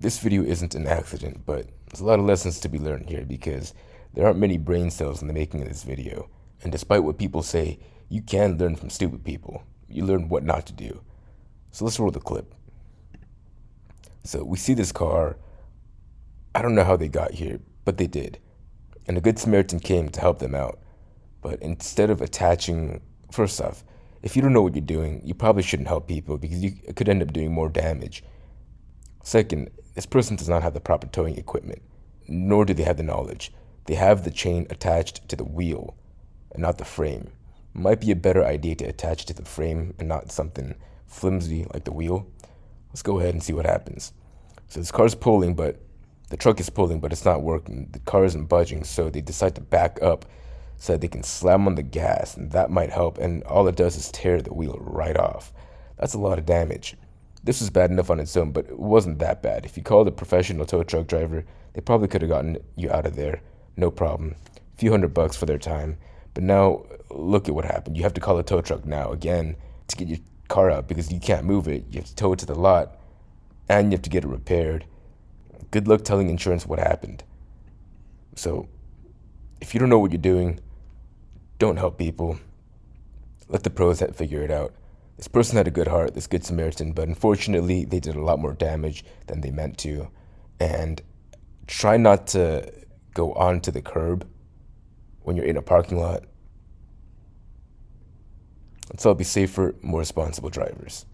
This video isn't an accident, but there's a lot of lessons to be learned here because there aren't many brain cells in the making of this video. And despite what people say, you can learn from stupid people. You learn what not to do. So let's roll the clip. So we see this car. I don't know how they got here, but they did. And a good Samaritan came to help them out. But instead of attaching, first off, if you don't know what you're doing, you probably shouldn't help people because you could end up doing more damage. Second, this person does not have the proper towing equipment, nor do they have the knowledge. They have the chain attached to the wheel and not the frame. Might be a better idea to attach to the frame and not something flimsy like the wheel. Let's go ahead and see what happens. So this car's pulling, but the truck is pulling, but it's not working. The car isn't budging, so they decide to back up so that they can slam on the gas, and that might help, and all it does is tear the wheel right off. That's a lot of damage. This was bad enough on its own, but it wasn't that bad. If you called a professional tow truck driver, they probably could have gotten you out of there, no problem. A few $100 for their time. But now, look at what happened. You have to call a tow truck now, again, to get your car out because you can't move it. You have to tow it to the lot, and you have to get it repaired. Good luck telling insurance what happened. So, if you don't know what you're doing, don't help people. Let the pros figure it out. This person had a good heart, this good Samaritan, but unfortunately, they did a lot more damage than they meant to. And try not to go onto the curb when you're in a parking lot. Let's all be safer, more responsible drivers.